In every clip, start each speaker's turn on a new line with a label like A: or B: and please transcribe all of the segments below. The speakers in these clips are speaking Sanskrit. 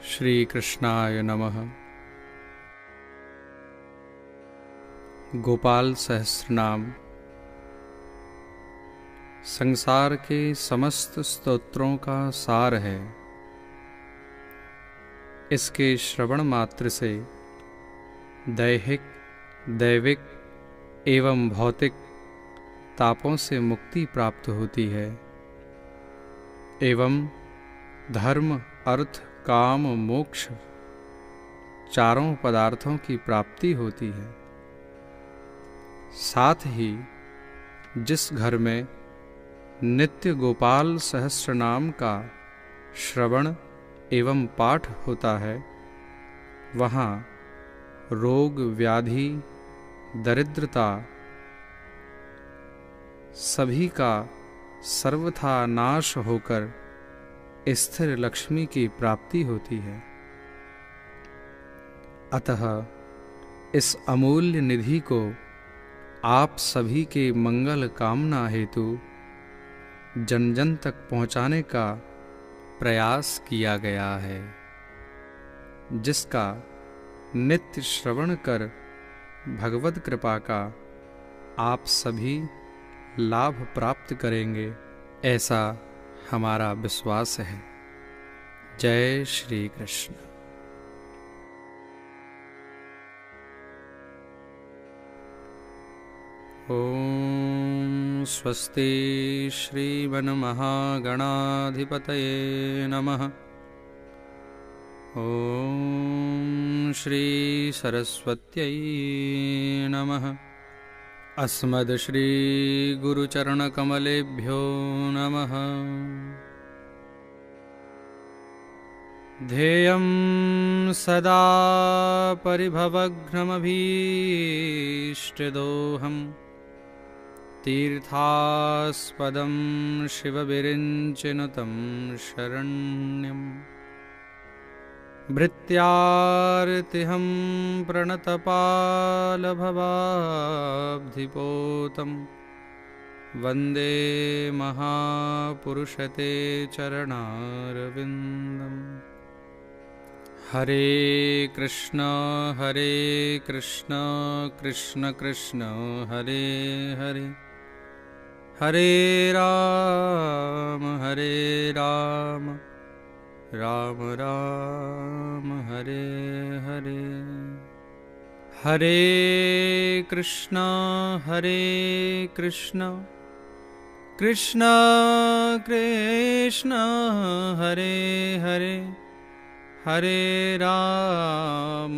A: श्री कृष्णाय नमः। गोपाल सहस्रनाम संसार के समस्त स्तोत्रों का सार है। इसके श्रवण मात्र से दैहिक, दैविक एवं भौतिक तापों से मुक्ति प्राप्त होती है एवं धर्म, अर्थ, काम, मोक्ष चारों पदार्थों की प्राप्ति होती है। साथ ही जिस घर में नित्य गोपाल सहस्रनाम का श्रवण एवं पाठ होता है, वहाँ रोग, व्याधि, दरिद्रता सभी का सर्वथा नाश होकर स्थिर लक्ष्मी की प्राप्ति होती है। अतः इस अमूल्य निधि को आप सभी के मंगल कामना हेतु जन जन तक पहुँचाने का प्रयास किया गया है, जिसका नित्य श्रवण कर भगवद कृपा का आप सभी लाभ प्राप्त करेंगे, ऐसा हमारा विश्वास है। जय श्री कृष्ण। ओम स्वस्ति श्रीमन्महागणाधिपतये नमः। ओम श्री सरस्वत्यै नमः। अस्मद् श्री गुरुचरणकमलेभ्यो नमः। ध्येयं सदा परिभवघ्नमभीष्टदोहं तीर्थास्पदं शिवविरिञ्चिनुतं शरण्यम्। भृत्यार्तिहं प्रणतपालभवाब्धिपोतं वन्दे महापुरुषते चरणारविन्दम्। हरे कृष्ण कृष्ण कृष्ण हरे हरे, हरे राम राम राम हरे हरे। हरे कृष्ण कृष्ण कृष्ण हरे हरे, हरे राम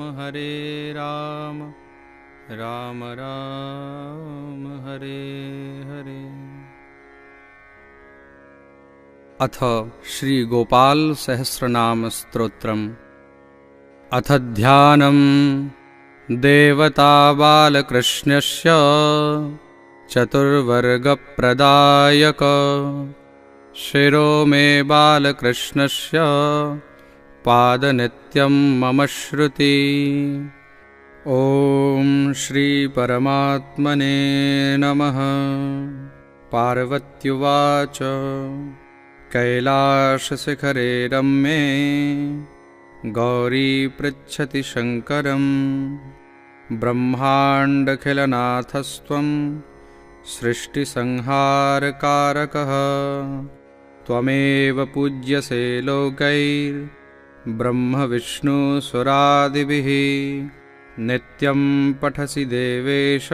A: राम राम हरे हरे। अथ श्री गोपाल सहस्रनाम स्तोत्रम्। अथ ध्यानं देवता बालकृष्णस्य चतुर्वर्गप्रदायक। शिरो मे बालकृष्णस्य पादनित्यं मम श्रुति। ॐ श्री परमात्मने नमः। पार्वत्युवाच कैलासशिखरे रम्ये गौरी पृच्छति शङ्करं। ब्रह्माण्डखिलनाथस्त्वं सृष्टिसंहारकारकः। त्वमेव पूज्यसे लोकैर्ब्रह्म विष्णुसुरादिभिः। नित्यं पठसि देवेश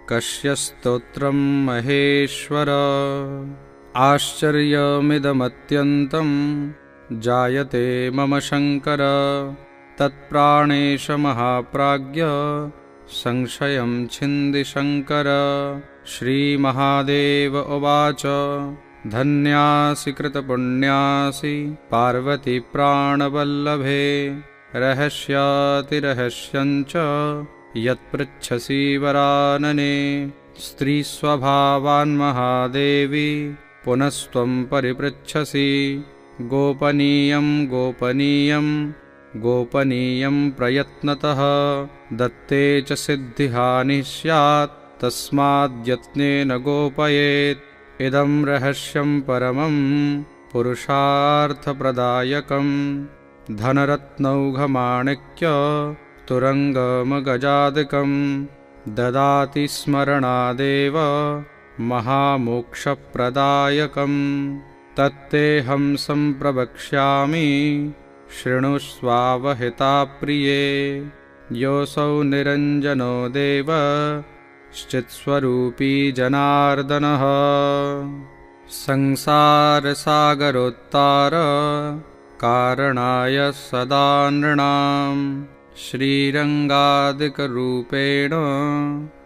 A: कस्य स्तोत्रं महेश्वर। आश्चर्यमिदमत्यन्तं जायते मम शङ्कर। तत्प्राणेश महाप्राज्ञ संशयं छिन्दि शङ्कर। श्रीमहादेव उवाच धन्यासि कृतपुण्यासि पार्वती प्राणवल्लभे। रहस्यातिरहस्यञ्च यत्पृच्छसि वरानने। स्त्रीस्वभावान् महादेवी पुनस्त्वं परिपृच्छसि। गोपनीयं गोपनीयं प्रयत्नतः। दत्ते च सिद्धिहानिः स्यात् तस्माद्यत्नेन गोपयेत्। इदं रहस्यं परमं पुरुषार्थप्रदायकम्। धनरत्नौघमाणिक्य तुरङ्गमगजादिकं ददाति स्मरणादेव महामोक्षप्रदायकं तत्तेऽहं सम्प्रवक्ष्यामि शृणुष्वावहिताप्रिये योऽसौ निरञ्जनो देवश्चित्स्वरूपी जनार्दनः संसारसागरोत्तार कारणाय सदा नृणां श्रीरङ्गादिकरूपेण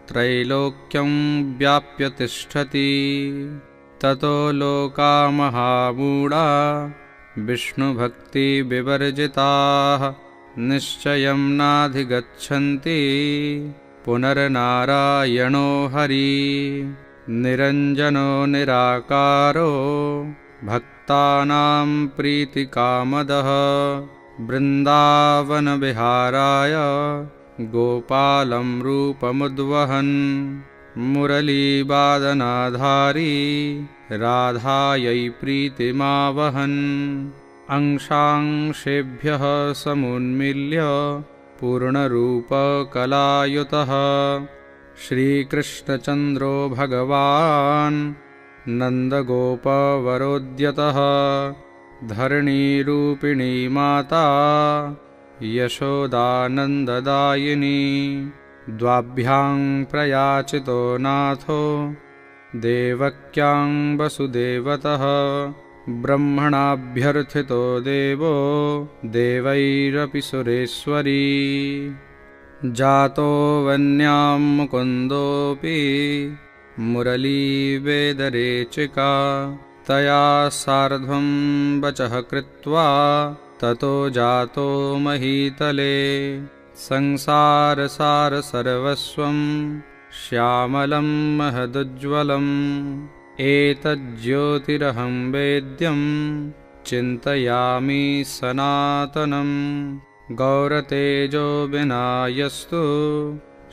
A: त्रैलोक्यं व्याप्य तिष्ठति ततो लोका महामूढा विष्णुभक्तिविवर्जिताः निश्चयं नाधिगच्छन्ति पुनर्नारायणो हरि निरञ्जनो निराकारो भक्तानां प्रीतिकामदः वृन्दावनविहाराय गोपालं रूपमुद्वहन् मुरलीवादनाधारी राधायै प्रीतिमावहन् अंशांशेभ्यः समुन्मील्य पूर्णरूपकलायुतः श्रीकृष्णचन्द्रो भगवान् नन्दगोपवरोद्यतः धरणीरूपिणी माता यशोदानन्ददायिनी द्वाभ्यां प्रयाचितो नाथो देवक्यां वसुदेवतः ब्रह्मणाभ्यर्थितो देवो देवैरपि सुरेश्वरी जातो वन्यां मुकुन्दोऽपि मुरलीवेदरेचिका तया सार्धं वचः कृत्वा ततो जातो महीतले संसारसारसर्वस्वं श्यामलं महदुज्ज्वलम् एतज्ज्योतिरहं वेद्यं चिन्तयामि सनातनं गौरतेजो विनायस्तु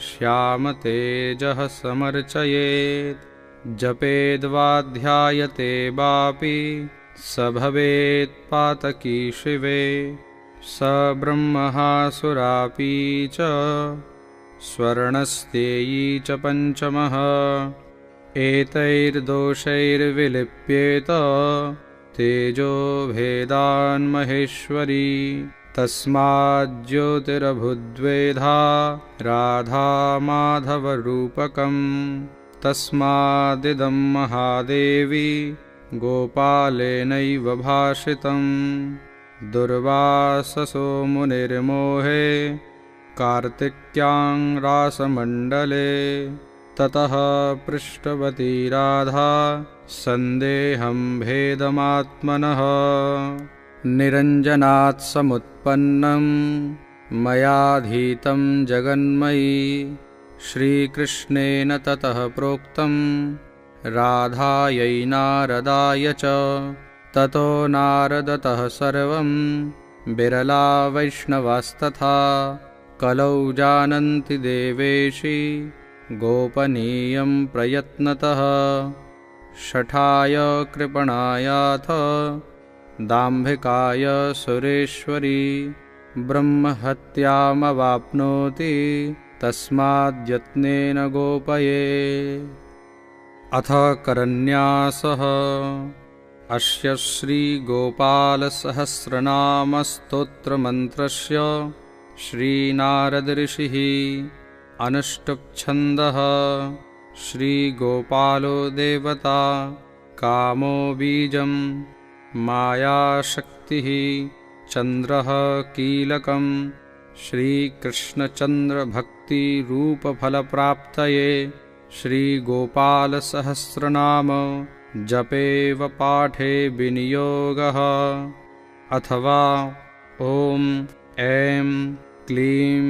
A: श्यामतेजः समर्चयेत् जपेद्वाध्यायते वापि स भवेत् पातकी शिवे स ब्रह्महासुरापि च स्वर्णस्तेयी च पञ्चमः एतैर्दोषैर्विलिप्येत तेजो भेदान्महेश्वरी तस्माज्ज्योतिरभुद्वेधा राधा माधवरूपकं तस्मादिदं महादेवी गोपालेनैव भाषितं दुर्वाससो मुनिर्मोहे कार्तिक्यां रासमण्डले ततः पृष्टवती राधा सन्देहं भेदमात्मनः निरञ्जनात् समुत्पन्नं मयाधीतं जगन्मयी श्रीकृष्णेन ततः प्रोक्तं राधायै नारदाय च ततो नारदतः सर्वं बिरला वैष्णवास्तथा कलौ जानन्ति देवेशि गोपनीयं प्रयत्नतः शठाय कृपणायाथ दाम्भिकाय सुरेश्वरी ब्रह्महत्यामवाप्नोति तस्माद्यत्नेन गोपये अथ करन्यासः अस्य श्रीगोपालसहस्रनामस्तोत्रमन्त्रस्य श्रीनारदऋषिः अनुष्टुप्छन्दः श्रीगोपालो देवता कामो बीजं मायाशक्तिः चन्द्रः कीलकं श्रीकृष्णचन्द्रभक्तिरूपफलप्राप्तये श्रीगोपालसहस्रनाम जपेव पाठे विनियोगः अथवा ॐ ऐं क्लीं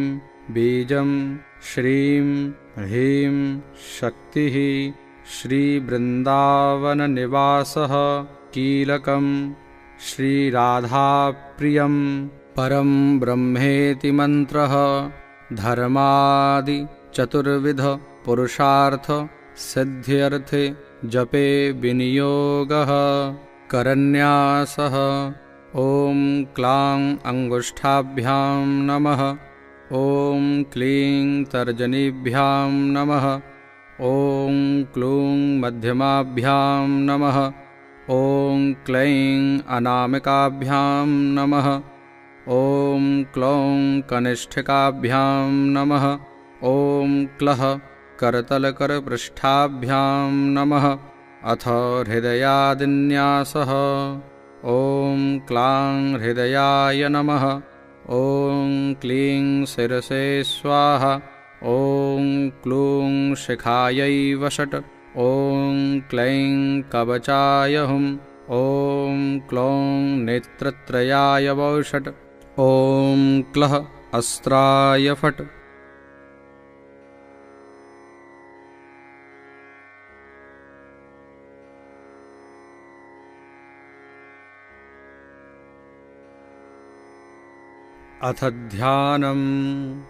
A: बीजं श्रीं ह्रीं शक्तिः श्रीवृन्दावननिवासः कीलकं श्रीराधाप्रियं परं ब्रह्मेति मन्त्रः धर्मादि चतुर्विध पुरुषार्थ सिद्ध्यर्थे जपे विनियोगः करन्यासः ॐ क्लां अङ्गुष्ठाभ्यां नमः। ॐ क्लीं तर्जनीभ्यां नमः। ॐ क्लूं मध्यमाभ्यां नमः। ॐ क्लैं अनामिकाभ्यां नमः। ॐ क्लौं कनिष्ठिकाभ्यां नमः। ॐ क्लः करतलकरपृष्ठाभ्यां नमः। अथ हृदयादिन्यासः। ॐ क्लां हृदयाय नमः। ॐ क्लीं शिरसे स्वाहा। ॐ क्लूं शिखायै वषट्। ॐ क्लैं कवचाय हुम्। ॐ क्लौं नेत्रत्रयाय वौषट्। ॐ क्लः अस्त्राय फट्। अथ ध्यानम्।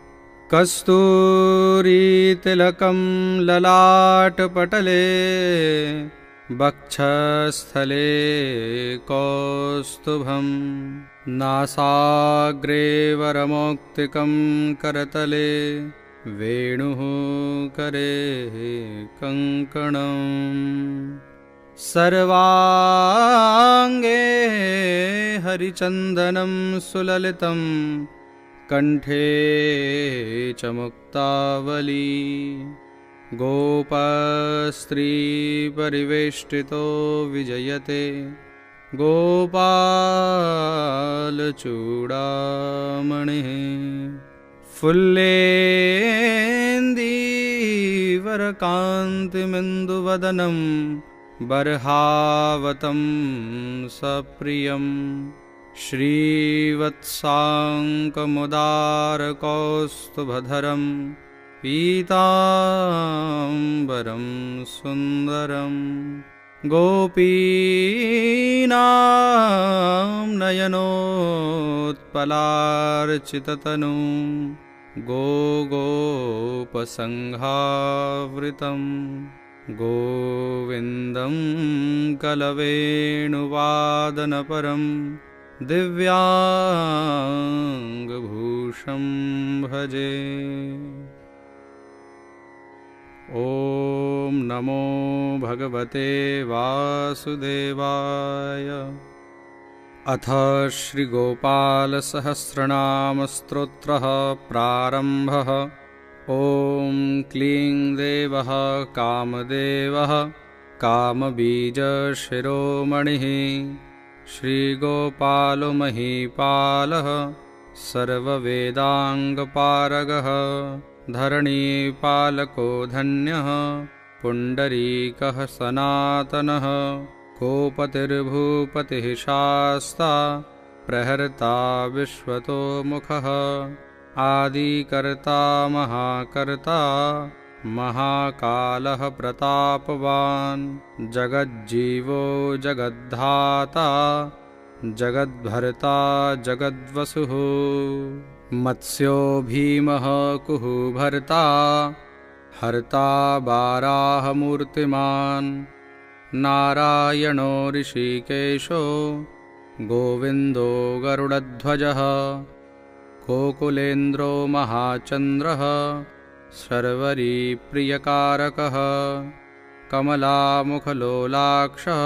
A: कस्तूरीतिलकं ललाटपटले वक्षस्थले कौस्तुभं। नासाग्रे वरमौक्तिकं करतले वेणुः करे कङ्कणम्। सर्वाङ्गे हरिचन्दनं सुललितं कण्ठे च मुक्तावली। गोपस्त्रीपरिवेष्टितो विजयते गोपालचूडामणिः। फुल्लेन्दीवरकान्तिमिन्दुवदनं बर्हावतं सप्रियं। श्रीवत्साङ्कमुदारकौस्तुभधरं पीताम्बरं सुन्दरं। गोपीनां नयनोत्पलार्चिततनुं गोपसंहावृतं। गोविन्दं कलवेणुवादनपरं दिव्याङ्गभूषं भजे। ॐ नमो भगवते वासुदेवाय। अथ श्रीगोपालसहस्रनामस्तोत्रः प्रारम्भः। ॐ क्लीं देवः कामदेवः कामबीजशिरोमणिः। श्रीगोपालो महीपालः सर्ववेदाङ्गपारगः। धरणीपालको धन्यः पुण्डरीकः सनातनः। गोपतिर्भूपतिः शास्ता प्रहर्ता विश्वतोमुखः। आदिकर्ता महाकर्ता महाकालः प्रतापवान्। जगज्जीवो जगद्धाता जगद्भर्ता जगद्वसुः। मत्स्यो भीमः कुहुभर्ता हर्ता वाराहमूर्तिमान्। नारायणो ऋषिकेशो गोविन्दो गरुडध्वजः। गोकुलेन्द्रो महाचन्द्रः शर्वरीप्रियकारकः। कमलामुखलोलाक्षः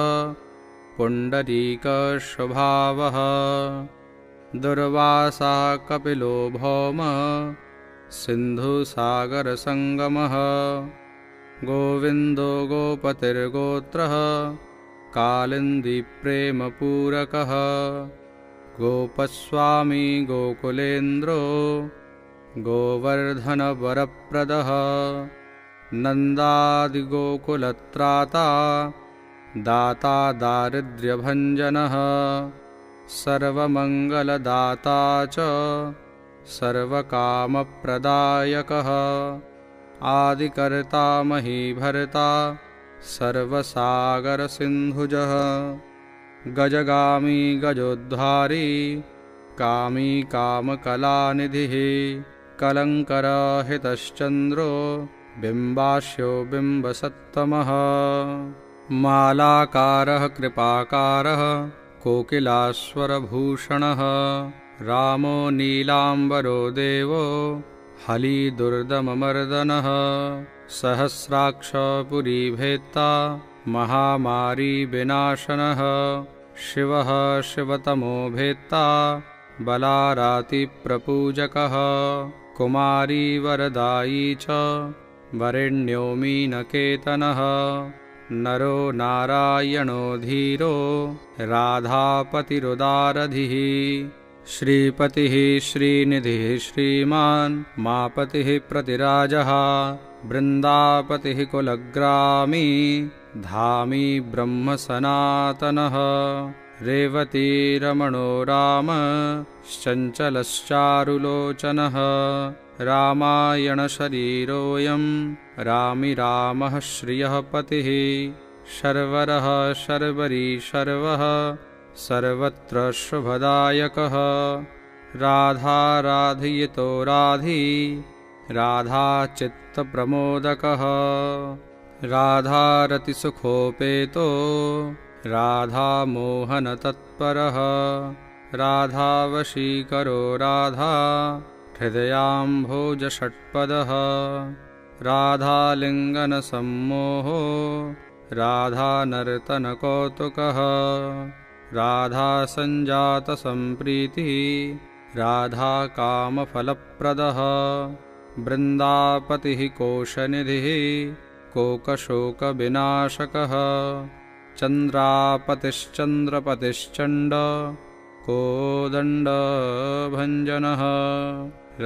A: पुण्डरीकस्वभावः। दुर्वासा कपिलो भौमः सिन्धुसागरसङ्गमः। गोविन्दो गोपतिर्गोत्रः कालिन्दीप्रेमपूरकः। गोपस्वामी गोकुलेन्द्रो गोवर्धनवरप्रदः। नन्दादिगोकुलत्राता दाता दारिद्र्यभञ्जनः। सर्वमङ्गलदाता च सर्वकामप्रदायकः। आदिकर्ता महीभर्ता सर्वसागरसिन्धुजः। गजगामी गजोद्धारी कामी कामकलानिधिः। कलङ्करहितश्चन्द्रो बिम्बास्यो बिम्बसत्तमः। मालाकारः कृपाकारः कोकिलाश्वरभूषणः रामो नीलाम्बरो देवो हलिदुर्दममर्दनः सहस्राक्षपुरीभेत्ता महामारी विनाशनः शिवः शिवतमो भेत्ता बलारातिप्रपूजकः कुमारी वरदायी च वरेण्यो मीनकेतनः नरो नारायणो धीरो राधापतिरुदारधिः श्रीपतिः श्रीनिधिः श्रीमान् मापतिः प्रतिराजः वृन्दापतिः कुलग्रामी धामी ब्रह्म सनातनः रेवतीरमणो राम चञ्चलश्चारुलोचनः रामायणशरीरोऽयं रामि रामः श्रियः पतिः शर्वरः शर्वरी शर्वः सर्वत्र शुभदायकः राधा राधियितो राधी राधाचित्तप्रमोदकः राधारतिसुखोपेतो राधामोहनतत्परः राधावशीकरो राधा हृदयाम्भोजषट्पदः राधालिङ्गनसम्मोहो राधानर्तनकौतुकः राधासञ्जातसम्प्रीतिः राधाकामफलप्रदः वृन्दापतिः कोशनिधिः कोकशोकविनाशकः चन्द्रापतिश्चन्द्रपतिश्चण्ड कोदण्डभञ्जनः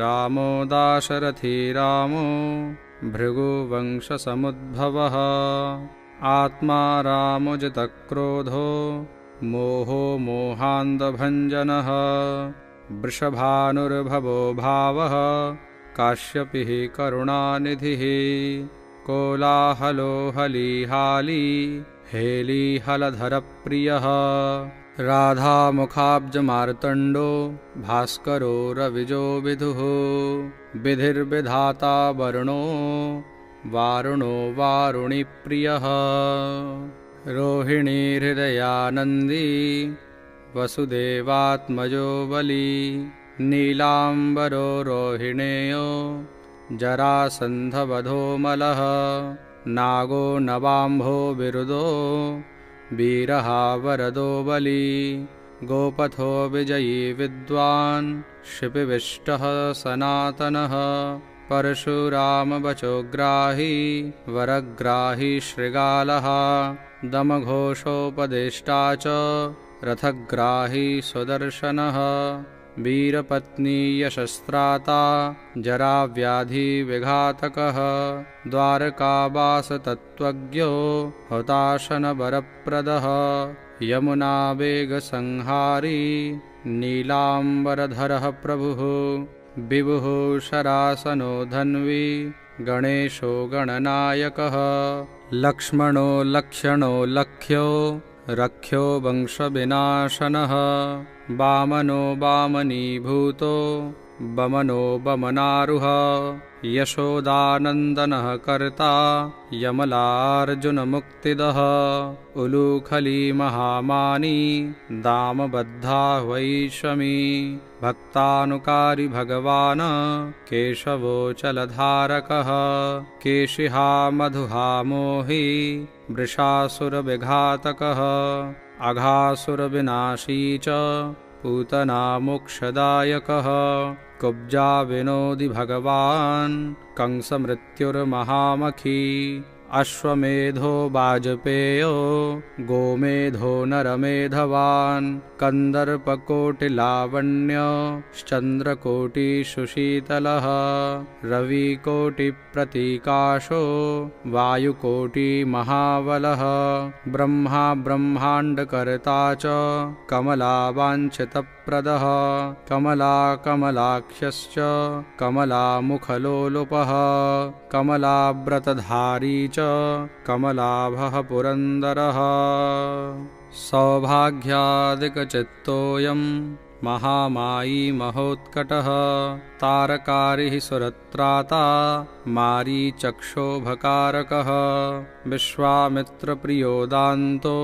A: रामो दाशरथी रामो भृगुवंशसमुद्भवः आत्मा रामोजितक्रोधो मोहो मोहान्धभञ्जनः वृषभानुर्भवो भावः काश्यपिः करुणानिधिः कोलाहलो हलीहाली हेलीहलधरप्रियः राधामुखाब्जमार्तण्डो भास्करो रविजो विदुः विधिर्विधाता वरुणो वारुणो वारुणिप्रियः रोहिणीहृदयानन्दी वसुदेवात्मजो बली नीलाम्बरो रोहिणेयो जरासन्धवधोमलः नागो नवाम्भो बिरुदो वीरहा वरदो बली गोपथो विजयी विद्वान् शिपिविष्टः सनातनः परशुरामवचोग्राही वरग्राही शृगालः दमघोषोपदेष्टा च रथग्राही सुदर्शनः वीरपत्नी यशस्त्राता जराव्याधिविघातकः द्वारकावासतत्त्वज्ञो हुताशनवरप्रदः यमुनावेगसंहारी नीलाम्बरधरः प्रभुः विभुः शरासनो धन्वी गणेशो गणनायकः लक्ष्मणो लक्ष्यणो लक्ष्यो रक्ष्यो वंशविनाशनः वामनो वामनीभूतो वमनो वमनारुह यशोदानन्दनः कर्ता यमलार्जुनमुक्तिदः उलूखली महामानी दामबद्धा वैषमी भक्तानुकारी भगवान् केशवोचलधारकः केशिहा मधुहा मोही वृषासुरविघातकः अघासुरविनाशी च पूतना मोक्षदायकः कुब्जा विनोदि भगवान् कंसमृत्युर्महामखी अश्वमेधो वाजपेयो गोमेधो नरमेधवान् कन्दर्पकोटिलावण्य चन्द्रकोटिसुशीतलः रविकोटिप्रतीकाशो वायुकोटिमहाबलः ब्रह्मा ब्रह्माण्डकर्ता च कमलावाञ्छितप्रदः कमलाकमलाक्षश्च कमलामुखलोलुपः कमलाव्रतधारी च कमलाभः पुरन्दरः सौभाग्यादिकचित्तोऽयं महामायी महोत्कटः तारकारिः सुरत्राता मारीचक्षोभकारकः विश्वामित्रप्रियो दान्तो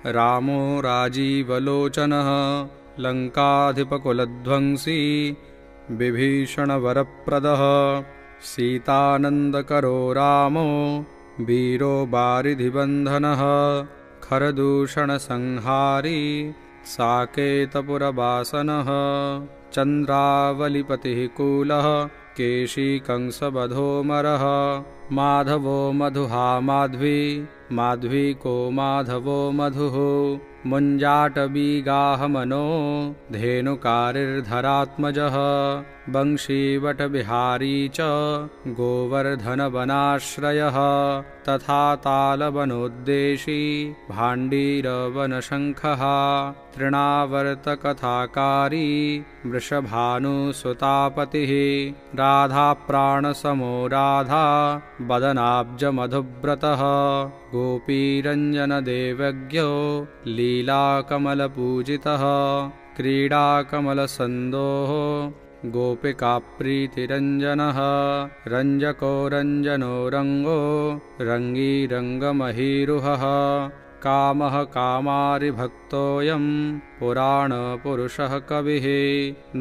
A: रामो राजीवलोचनः लङ्काधिपकुलध्वंसी विभीषणवरप्रदः सीतानन्दकरो रामो वीरो वारिधिबन्धनः खरदूषणसंहारी साकेतपुरवासनः चन्द्रावलिपतिः कूलः केशी कंसवधोमरः माधवो मधुहा माध्वी माध्वी को माधवो मधुः मुञ्जाटवीगाहमनो धेनुकारिर्धरात्मजः वंशीवटविहारी च गोवर्धनवनाश्रयः तथा तालवनोद्देशी भाण्डीरवनशङ्खः तृणावर्तकथाकारी वृषभानुसुतापतिः राधाप्राणसमो राधा वदनाब्जमधुव्रतः गोपीरञ्जनदेवज्ञो लीलाकमलपूजितः क्रीडाकमलसन्दोहो गोपिकाप्रीतिरञ्जनः रञ्जको रञ्जनो रङ्गो रङ्गी रङ्गमहीरुहः कामः कामारिभक्तोऽयं पुराणपुरुषः कविः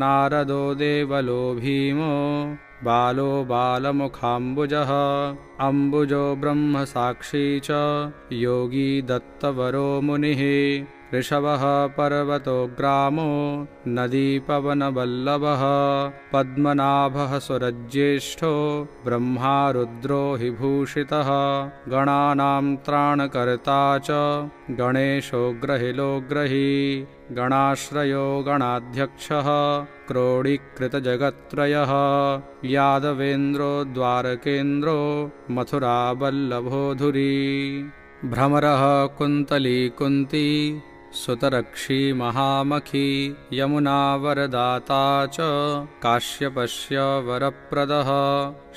A: नारदो देवलो भीमो बालो बालमुखाम्बुजः अम्बुजो ब्रह्मसाक्षी च योगी दत्तवरो मुनिः ऋषभः पर्वतो ग्रामो नदीपवनवल्लभः पद्मनाभः सुरज्येष्ठो ब्रह्मा रुद्रो हि भूषितः गणानां त्राणकर्ता च गणेशोऽग्रहिलोऽग्रही गणाश्रयो गणाध्यक्षः क्रोडीकृतजगत्त्रयः यादवेन्द्रो द्वारकेन्द्रो मथुरावल्लभोधुरी भ्रमरः कुन्तली कुन्ती सुतरक्षी महामखी यमुना वरदाता च काश्यपस्य वरप्रदः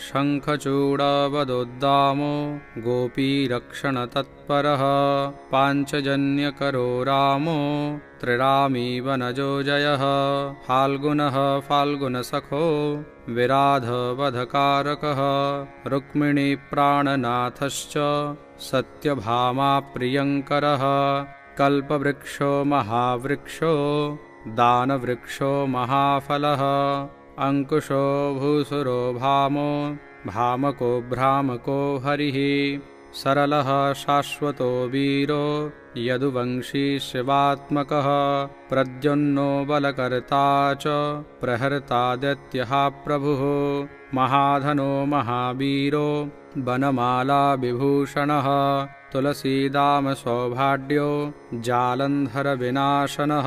A: शङ्खचूडवदोद्दामो गोपीरक्षणतत्परः पाञ्चजन्यकरो रामो त्रिरामी वनजो जयः फाल्गुनः फाल्गुनसखो विराधवधकारकः रुक्मिणीप्राणनाथश्च सत्यभामा प्रियङ्करः कल्पवृक्षो महावृक्षो दानवृक्षो महाफलः अंकुशो भूसुरो भामो भामको भ्रामको हरिः सरलः शाश्वतो वीरो यदुवंशी शिवात्मकः प्रद्युम्नो बलकर्ता च प्रहर्ता दैत्यः प्रभुः महाधनो महावीरो वनमाला विभूषणः तुलसीदाम सौभाड्यो जालन्धर विनाशनः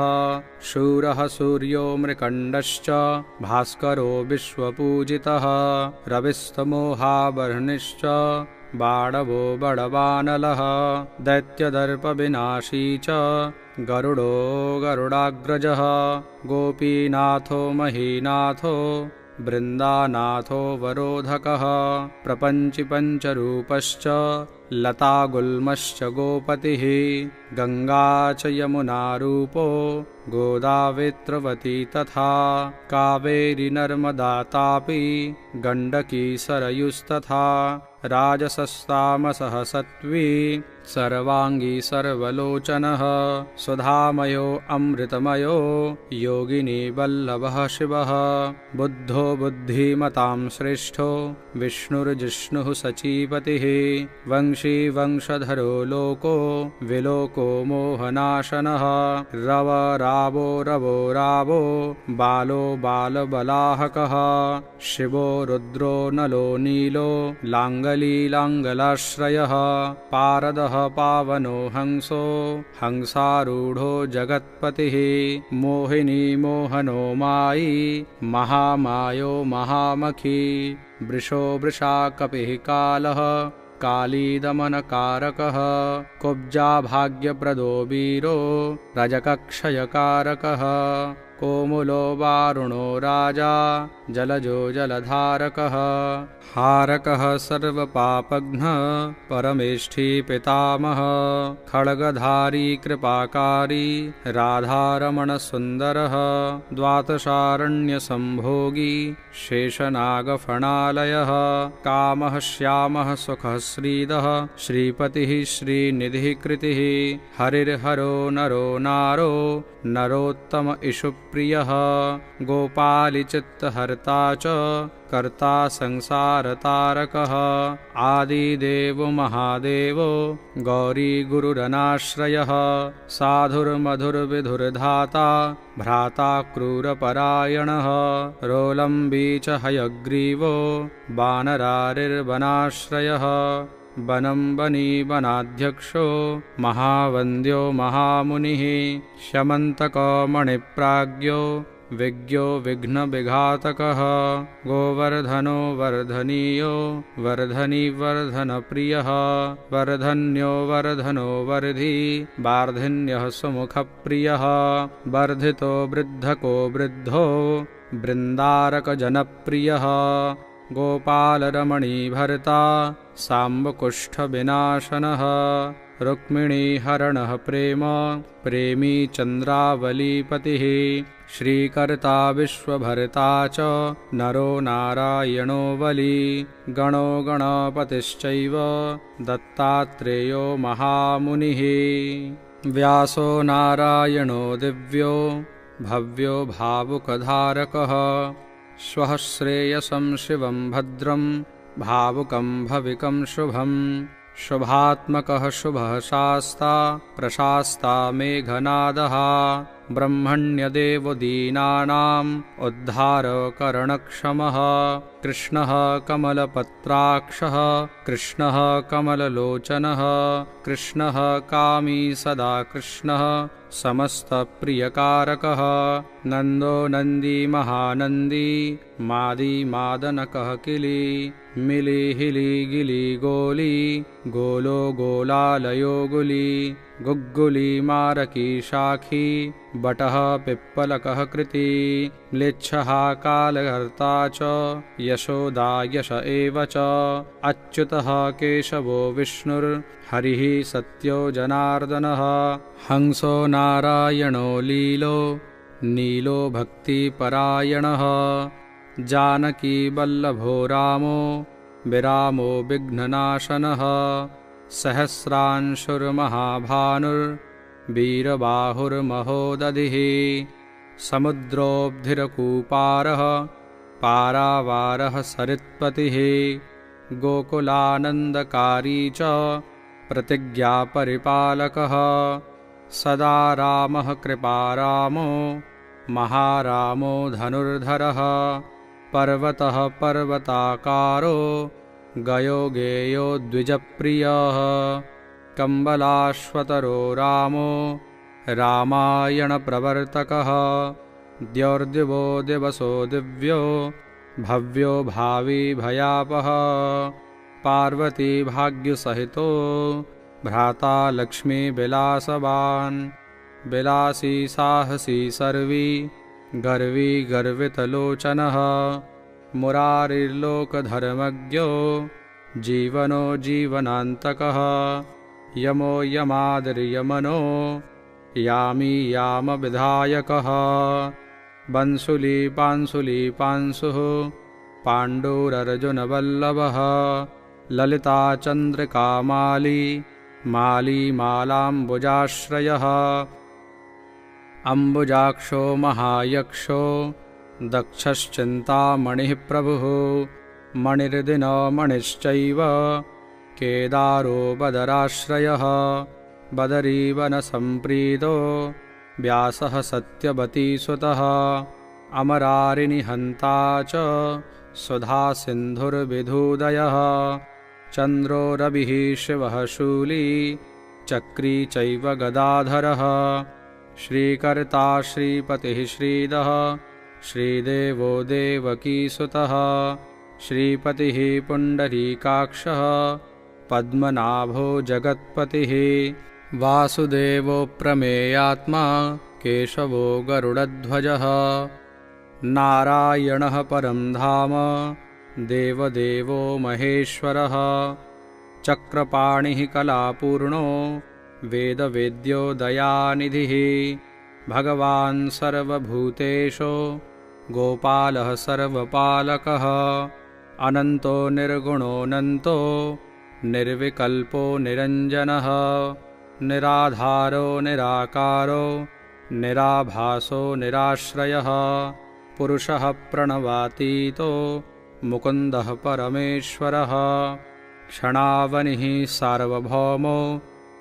A: शूरः सूर्यो मृकण्डश्च भास्करो विश्वपूजितः रविस्तमोहावर्णिश्च बाणवो बडवानलः दैत्यदर्पविनाशी च गरुडो गरुडाग्रजः गोपीनाथो महीनाथो बृन्दानाथो वरोधकः प्रपञ्चपञ्चरूपश्च लतागुल्मश्च गोपतिः गङ्गा च यमुनारूपो गोदावृत्रवती तथा कावेरी नर्मदा तापी गण्डकी सरयुस्तथा राजसस्तामसः सत्त्वी सर्वाङ्गी सर्वलोचनः सुधामयो अमृतमयो योगिनी वल्लभः शिवः बुद्धो बुद्धिमतां श्रेष्ठो विष्णुर्जिष्णुः सचीपतिः वंशी वंशधरो लोको विलोको मोहनाशनः रव रावो रवो रावो बालो बालबलाहकः शिवो रुद्रो नलो नीलो लाङ्गली लाङ्गलाश्रयः पारदः पावनो हंसो हंसारूढो जगत्पतिः मोहिनी मोहनो मायी महामायो महामखी वृषो वृषाकपिः कालः कालीदमनकारकः कुब्जा भाग्यप्रदो वीरो रजकक्षयकारकः कोमुलो वारुणो राजा जलजो जलधारकः हारकः सर्वपापघ्नः परमेष्ठी पितामहः खड्गधारी कृपाकारी राधारमणसुन्दरः द्वादशारण्यसम्भोगी शेषनागफणालयः कामः श्यामः सुखः श्रीदः श्रीपतिः श्रीनिधिः कृतिः हरिर्हरो नरो नारो नरोत्तम इषुप्रियः गोपालिचित्तहर्ता च कर्ता संसारतारकः आदिदेवो महादेवो गौरी गुरुरनाश्रयः साधुर्मधुर्विधुर्धाता भ्राता क्रूरपरायणः रोलम्बी च हयग्रीवो वानरारिर्वनाश्रयः वनं वनी वनाध्यक्षो महावन्द्यो महामुनिः शमन्तकमणिप्राज्ञो विज्ञो विघ्नविघातकः गोवर्धनो वर्धनीयो वर्धनीवर्धनप्रियः वर्धन्यो वर्धनो वर्धी वार्धिन्यः सुमुखप्रियः वर्धितो वृद्धको वृद्धो वृन्दारकजनप्रियः गोपालरमणीभर्ता साम्बकुष्ठविनाशनः रुक्मिणीहरणः प्रेम प्रेमी चन्द्रावलीपतिः श्रीकर्ता विश्वभर्ता च नरो नारायणो बली गणो गणपतिश्चैव दत्तात्रेयो महामुनिः व्यासो नारायणो दिव्यो भव्यो भावुकधारकः श्वः श्रेयसं शिवं भद्रं भावुकं भविकं शुभं शुभात्मकः शुभः शास्ता प्रशास्ता मेघनादः ब्रह्मण्यदेवो दीनानाम् उद्धारकरणक्षमः कृष्णः कमलपत्राक्षः कृष्णः कमललोचनः कृष्णः कामी सदा कृष्णः समस्तप्रियकारकः नन्दो नन्दी महानन्दी मादी मादनकः किली मिली हिली गिली गोली गोलो गोलालयो गुली गुग्गुली मारकी शाखी बटः पिप्पलकः कृती म्लेच्छः कालहर्ता च यशोदा यश एव च अच्युतः केशवो विष्णुर्हरिः सत्यो जनार्दनः हंसो नारायणो लीलो नीलो भक्तिपरायणः जानकी वल्लभो रामो विरामो विघ्ननाशनः सहस्रांशुर्महाभानुर्वीरबाहुर्महोदधिः समुद्रोऽब्धिरकूपारः पारावारः सरित्पतिः गोकुलानन्दकारी च प्रतिज्ञापरिपालकः सदा रामः कृपारामो महारामो धनुर्धरः पर्वतः पर्वताकारो गयो गेयो द्विजप्रियः कम्बलाश्वतरो रामो रामायणप्रवर्तकः द्यौर्दिवो दिवसो दिव्यो भव्यो भावी भयापः पार्वती भाग्यसहितो भ्राता लक्ष्मीविलासवान् विलासी साहसी सर्वी गर्वी गर्वितलोचनः मुरारिर्लोकधर्मज्ञो जीवनो जीवनान्तकः यमो यमादिर्यमनो यामी यामविधायकः बंसुली पांसुली पांसुः पाण्डुरर्जुनवल्लभः ललिता चन्द्रिका माली माली मालाम्बुजाश्रयः अम्बुजाक्षो महायक्षो दक्षश्चिन्तामणिः प्रभुः मणिर्दिनो मणिश्चैव केदारो बदराश्रयः बदरीवनसम्प्रीतो व्यासः सत्यवतीसुतः अमरारिनिहन्ता च सुधासिन्धुर्विधूदयः चन्द्रो रविः शिवः शूली चक्री चैव गदाधरः श्रीकर्ता श्रीपतिः श्रीदः श्रीदेवो देवकीसुतः श्रीपतिः पुण्डरीकाक्षः पद्मनाभो जगत्पतिः वासुदेवो प्रमेयात्मा केशवो गरुडध्वजः नारायणः परं धाम देवदेवो महेश्वरः चक्रपाणिः कलापूर्णो वेदवेद्यो दयानिधिः भगवान् सर्वभूतेषु गोपालः सर्वपालकः अनन्तो निर्गुणोऽनन्तो निर्विकल्पो निरञ्जनः निराधारो निराकारो निराभासो निराश्रयः पुरुषः प्रणवातीतो मुकुन्दः परमेश्वरः क्षणावनिः सार्वभौमो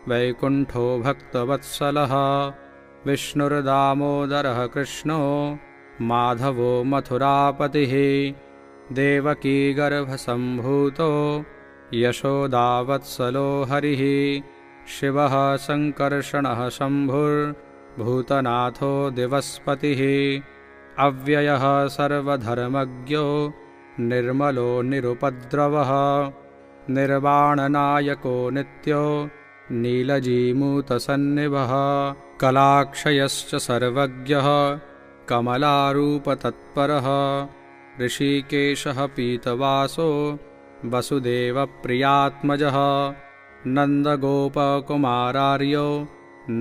A: वैकुण्ठो भक्तवत्सलः विष्णुर्दामोदरः कृष्णो माधवो मथुरापतिः देवकीगर्भसम्भूतो यशोदावत्सलो हरिः शिवः सङ्कर्षणः शम्भुर्भूतनाथो दिवस्पतिः अव्ययः सर्वधर्मज्ञो निर्मलो निरुपद्रवः निर्वाणनायको नित्यो नीलजीमूतसन्निभः कलाक्षयश्च सर्वज्ञः कमलारूपतत्परः ऋषिकेशः पीतवासो वसुदेवप्रियात्मजः नन्दगोपकुमारार्यो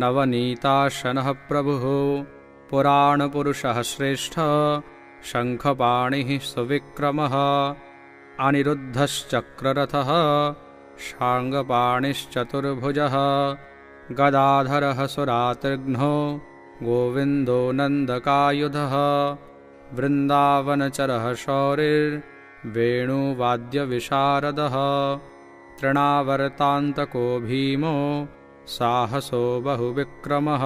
A: नवनीताशनः प्रभुः पुराणपुरुषः श्रेष्ठः शङ्खपाणिः सुविक्रमः अनिरुद्धश्चक्ररथः शाङ्गपाणिश्चतुर्भुजः गदाधरः सुरातृघ्नो गोविन्दो नन्दकायुधः वृन्दावनचरः शौरिर्वेणुवाद्यविशारदः तृणावर्तान्तको भीमो साहसो बहुविक्रमः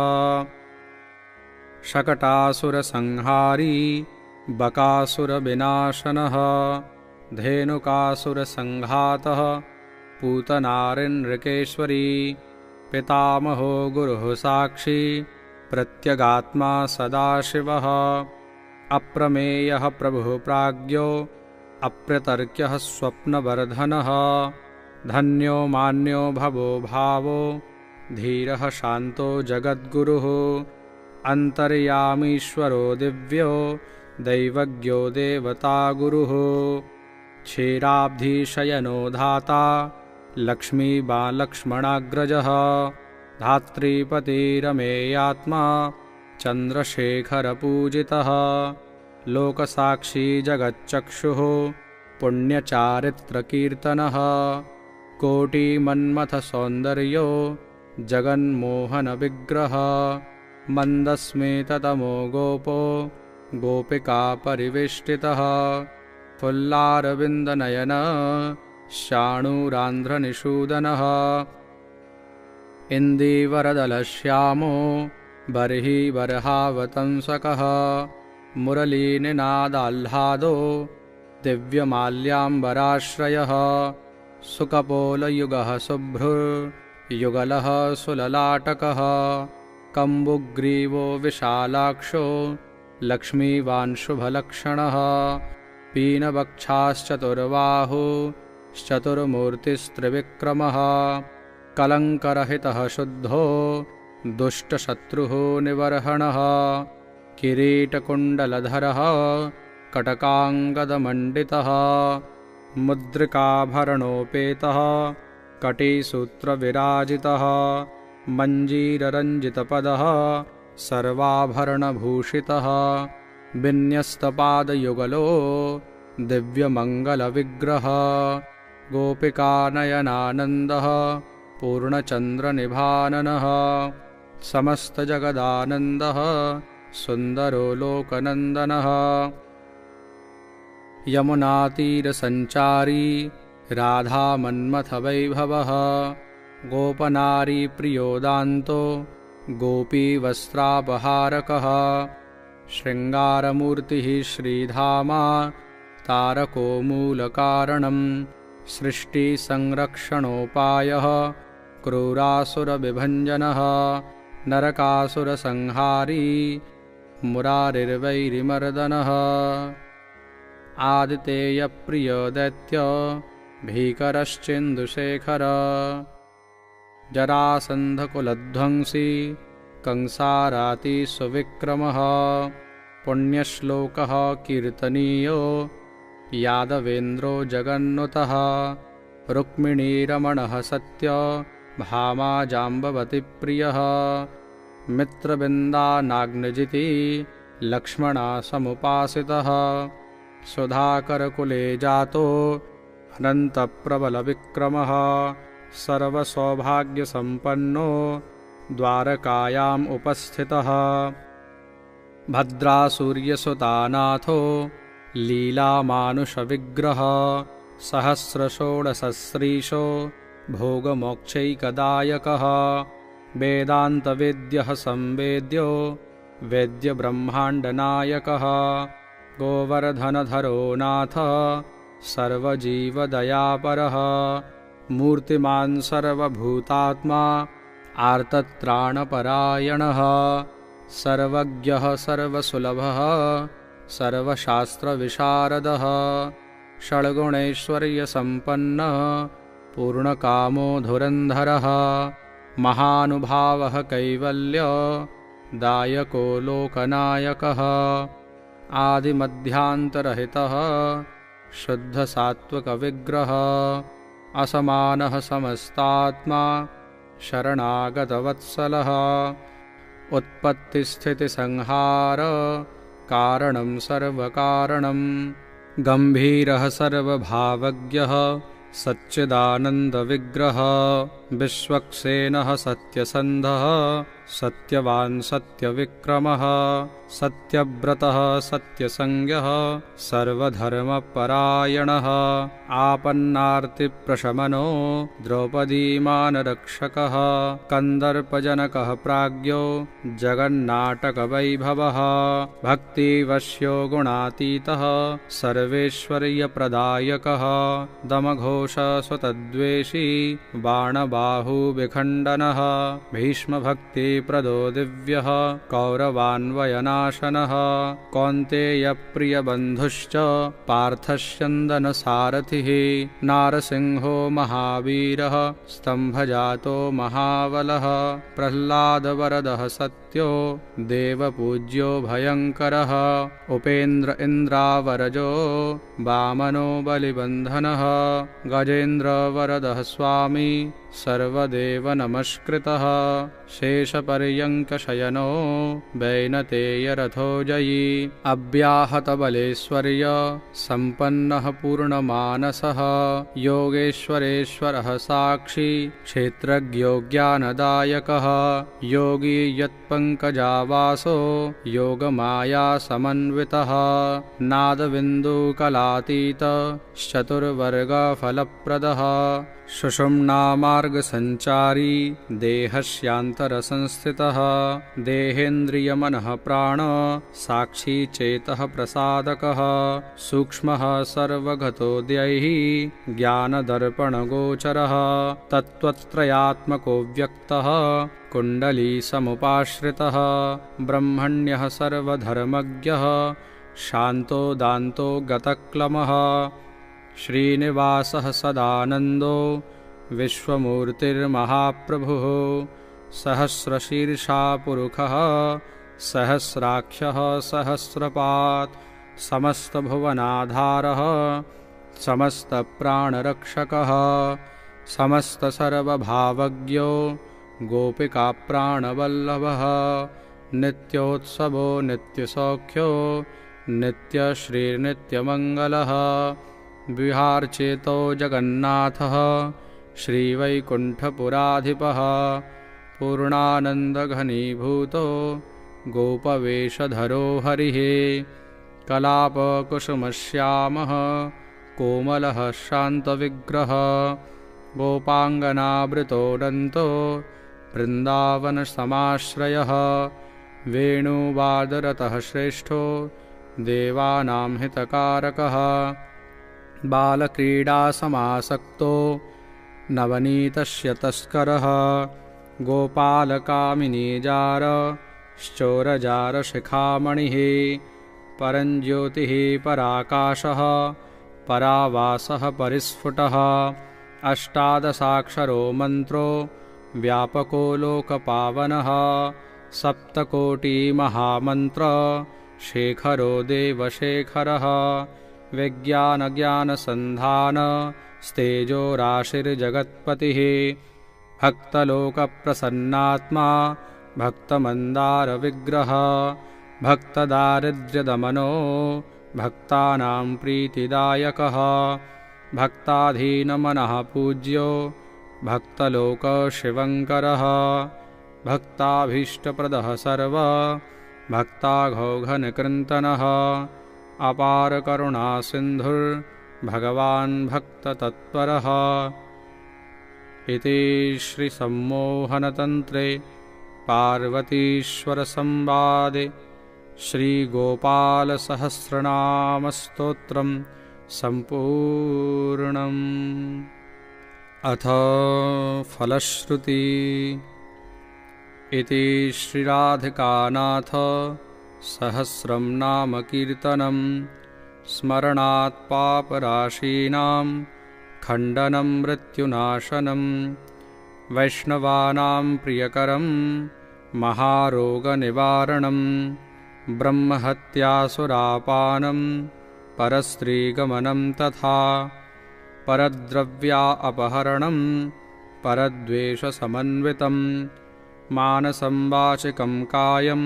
A: शकटासुरसंहारी बकासुरविनाशनः धेनुकासुरसंघातः पूतनारिनृकेश्वरी पितामहो गुरुः साक्षी प्रत्यगात्मा सदाशिवः अप्रमेयः प्रभुः प्राज्ञो अप्रतर्क्यः स्वप्नवर्धनः धन्यो मान्यो भवो भावो धीरः शान्तो जगद्गुरुः अन्तर्यामीश्वरो दिव्यो दैवज्ञो देवतागुरुः क्षीराब्धिशयनो धाता लक्ष्मीबालक्ष्मणाग्रजः धात्रीपतिरमेयात्मा चन्द्रशेखरपूजितः लोकसाक्षी जगच्चक्षुः पुण्यचारित्रकीर्तनः कोटिमन्मथसौन्दर्यो जगन्मोहनविग्रह मन्दस्मिततमो गोपो गोपिकापरिवेष्टितः फुल्लारविन्दनयन शाणूरान्ध्रनिषूदनः इन्दीवरदलश्यामो बर्हि बर्हावतंसकः मुरलीनिनादाह्लादो दिव्यमाल्याम्बराश्रयः सुकपोलयुगः शुभ्रुर्युगलः सुललाटकः कम्बुग्रीवो विशालाक्षो लक्ष्मीवान् शुभलक्षणः पीनवक्षाश्चतुर्बाहुश्चतुर्मूर्तिस्त्रिविक्रमः कलङ्करहितः शुद्धो दुष्टशत्रुः निवर्हणः किरीटकुण्डलधरः कटकाङ्गदमण्डितः मुद्रिकाभरणोपेतः कटिसूत्रविराजितः मञ्जीररञ्जितपदः सर्वाभरणभूषितः विन्यस्तपादयुगलो दिव्यमङ्गलविग्रह गोपिकानयनानन्दः पूर्णचन्द्रनिभाननः समस्तजगदानन्दः सुन्दरो लोकनन्दनः यमुनातीरसञ्चारी राधामन्मथवैभवः गोपनारीप्रियोदान्तो गोपीवस्त्रापहारकः शृङ्गारमूर्तिः श्रीधामा तारको मूलकारणं सृष्टिसंरक्षणोपायः क्रूरासुरविभञ्जनः नरकासुरसंहारी मुरारिर्वैरिमर्दनः आदितेयप्रियदैत्य भीकरश्चेन्दुशेखर जरासन्धकुलध्वंसी कंसारातिसुविक्रमः पुण्यश्लोकः कीर्तनीयो यादवेन्द्रो जगन्नुतः रुक्मिणीरमणः सत्य भामा जाम्बवती प्रियः मित्रबिन्दानाग्निजिति लक्ष्मणा समुपासितः सुधाकरकुले जातो अनन्तप्रबलविक्रमः सर्वसौभाग्यसम्पन्नो द्वारकायाम् उपस्थितः भद्रासूर्यसुतानाथो लीलामानुषविग्रह सहस्रषोडशस्त्रीशो भोगमोक्षैकदायकः वेदान्तवेद्यः संवेद्यो वेद्यब्रह्माण्डनायकः गोवर्धनधरो नाथ सर्वजीवदयापरः मूर्तिमान् सर्वभूतात्मा आर्तत्राणपरायणः सर्वज्ञः सर्वसुलभः सर्वशास्त्रविशारदः षड्गुणैश्वर्यसम्पन्नः पूर्णकामो धुरन्धरः महानुभावः कैवल्यदायको लोकनायकः आदिमध्यान्तरहितः शुद्धसात्त्विकविग्रहः असमानः समस्तात्मा शरणागतवत्सलः उत्पत्तिस्थितिसंहार कारणं सर्वकारणं गम्भीरः सर्वभावज्ञः सच्चिदानन्दविग्रहः विश्वक्सेनः सत्यसन्धः सत्यवान् सत्यविक्रमः सत्यव्रतः सत्यसंज्ञः सर्वधर्मपरायणः आपन्नार्तिप्रशमनो द्रौपदीमानरक्षकः कन्दर्पजनकः प्राज्ञो जगन्नाटकवैभवः भक्तिवश्यो गुणातीतः सर्वेश्वर्यप्रदायकः दमघोषस्वतद्वेषी बाणबाहुविखण्डनः भीष्मभक्तिप्रदो दिव्यः कौरवान्वयनाशनः कौन्तेयप्रियबन्धुश्च पार्थस्यन्दनसारथिः नारसिंहो महावीरः स्तम्भजातो महाबलः प्रह्लादवरदः सत्यो देवपूज्यो भयङ्करः उपेन्द्र इन्द्रावरजो वामनो बलिबन्धनः गजेन्द्रवरदः स्वामी सर्वदेव नमस्कृतः शेषपर्यङ्कशयनो वैनतेयरथो जयी अव्याहतबलेश्वर्य सम्पन्नः पूर्णमानसः योगेश्वरेश्वरः साक्षी क्षेत्रज्ञो ज्ञानदायकः योगी यत्पङ्कजावासो योगमाया समन्वितः नादबिन्दुकलातीत चतुर्वर्गफलप्रदः सुषुम्नामार्गसञ्चारी देहस्यान्तरसंस्थितः देहेन्द्रियमनः प्राण साक्षी चेतः प्रसादकः सूक्ष्मः सर्वगतो दैः ज्ञानदर्पणगोचरः तत्त्वत्रयात्मको व्यक्तः कुण्डलीसमुपाश्रितः ब्रह्मण्यः सर्वधर्मज्ञः शान्तो दान्तो गतक्लमः श्रीनिवासः सदानन्दो विश्वमूर्तिर्महाप्रभुः सहस्रशीर्षा पुरुषः सहस्राख्यः सहस्रपात् समस्तभुवनाधारः समस्तप्राणरक्षकः समस्तसर्वभावज्ञो गोपिकाप्राणवल्लभः नित्योत्सवो नित्यसौख्यो नित्यश्रीर्नित्यमङ्गलः विहारचेतो जगन्नाथः श्रीवैकुण्ठपुराधिपः पूर्णानन्दघनीभूतो गोपवेशधरो हरिः कलापकुसुमश्यामः कोमलः शान्तविग्रहः गोपाङ्गनावृतोदन्तो वृन्दावनसमाश्रयः वेणुवादरतः श्रेष्ठो देवानां हितकारकः बालक्रीडासमासक्तो नवनीतस्य तस्करः गोपालकामिनीजारश्चोरजारशिखामणिः परञ्ज्योतिः पराकाशः परावासः परिस्फुटः अष्टादशाक्षरो मन्त्रो व्यापको लोकपावनः सप्तकोटिमहामन्त्र शेखरो देवशेखरः विज्ञानज्ञानसन्धान स्तेजो राशिर्जगत्पतिः भक्तलोकप्रसन्नात्मा भक्तमन्दारविग्रह भक्तदारिद्र्यदमनो भक्तानां प्रीतिदायकः भक्ताधीनमनः पूज्यो भक्तलोकशिवङ्करः भक्ताभीष्टप्रदः सर्व भक्ताघौघनिकृन्तनः अपारकरुणासिन्धुर्भगवान् भक्ततत्परः। इति श्रीसम्मोहनतन्त्रे पार्वतीश्वरसंवादे श्रीगोपालसहस्रनामस्तोत्रं सम्पूर्णम्। अथ फलश्रुति। इति श्रीराधिकानाथ सहस्रं नाम कीर्तनं स्मरणात् पापराशीनां खण्डनं मृत्युनाशनं वैष्णवानां प्रियकरं महारोगनिवारणं ब्रह्महत्यासुरापानं परस्त्रीगमनं तथा परद्रव्या अपहरणं परद्वेषसमन्वितं मानसं वाचिकं कायं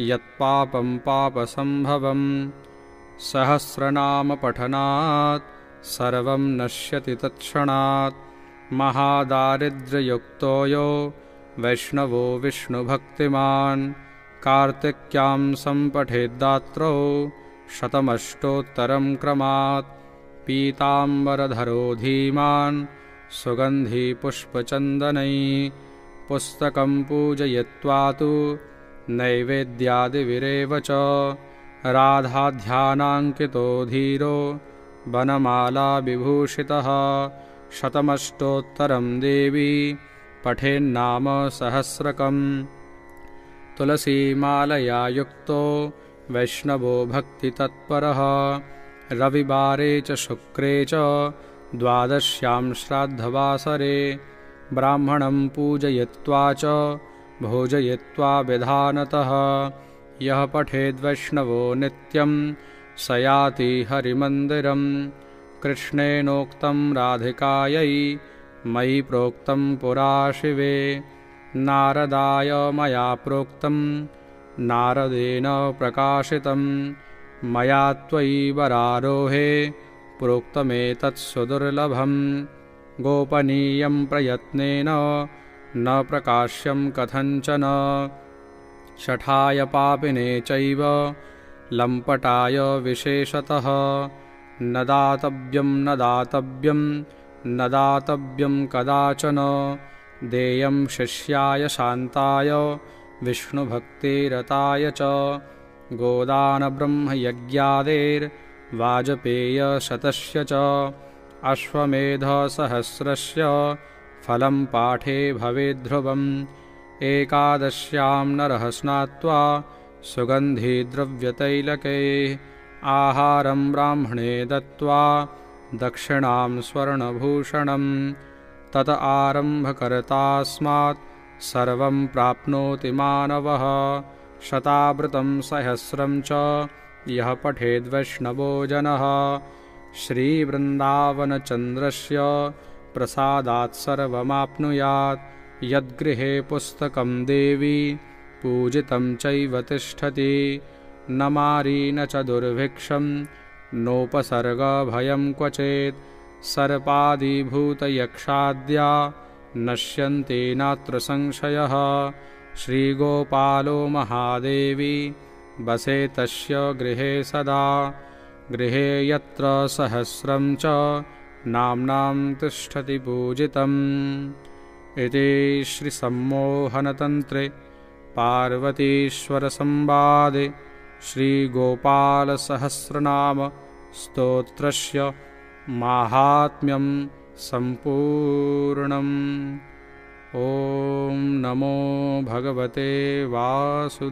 A: यत्पापं पापसम्भवं सहस्रनामपठनात् सर्वं नश्यति तत्क्षणात् महादारिद्र्ययुक्तो यो वैष्णवो विष्णुभक्तिमान् कार्तिक्यां सम्पठेद्दात्रौ शतमष्टोत्तरं क्रमात् पीताम्बरधरो धीमान् सुगन्धिपुष्पचन्दनैः पुस्तकं पूजयित्वा तु नैवेद्यादिविरेव च राधाध्यानाङ्कितो धीरो वनमालाविभूषितः शतमष्टोत्तरं देवी पठेन्नाम सहस्रकम् तुलसीमालया युक्तो वैष्णवो भक्तितत्परः रविवारे च शुक्रे च द्वादश्यां श्राद्धवासरे ब्राह्मणं पूजयित्वा च भोजयित्वा विधानतः यः पठेद्वैष्णवो नित्यं स याति हरिमन्दिरं कृष्णेनोक्तं राधिकायै मयि प्रोक्तं पुरा शिवे नारदाय मया प्रोक्तं नारदेन प्रकाशितं मया त्वयि वरारोहे प्रोक्तमेतत्सुदुर्लभं गोपनीयं प्रयत्नेन न प्रकाश्यं कथञ्चन शठाय पापिने चैव लम्पटाय विशेषतः न दातव्यं न दातव्यं न दातव्यं कदाचन देयं शिष्याय शान्ताय विष्णुभक्तिरताय च गोदानब्रह्मयज्ञादेर्वाजपेयशतस्य च अश्वमेधसहस्रस्य फलं पाठे भवेद्ध्रुवम् एकादश्यां नरः स्नात्वा सुगन्धिद्रव्यतैलके आहारं ब्राह्मणे दत्त्वा दक्षिणां स्वर्णभूषणं तत आरम्भकर्तास्मात् सर्वं प्राप्नोति मानवः शतावृतं सहस्रं च यः पठेद्वैष्णवो जनः श्रीवृन्दावनचन्द्रस्य प्रसादात् सर्वमाप्नुयात् यद्गृहे पुस्तकं देवी पूजितं चैव तिष्ठति न मारी न च दुर्भिक्षं नोपसर्गभयं क्वचेत् सर्पादिभूतयक्षाद्या नश्यन्ति नात्र संशयः श्रीगोपालो महादेवी वसे तस्य गृहे सदा गृहे यत्र सहस्रं च नाम्नां तिष्ठति पूजितम्। इति श्रीसम्मोहनतन्त्रे पार्वतीश्वरसंवादे श्रीगोपालसहस्रनाम स्तोत्रस्य माहात्म्यं सम्पूर्णम्। ॐ नमो भगवते वासुदेवाय।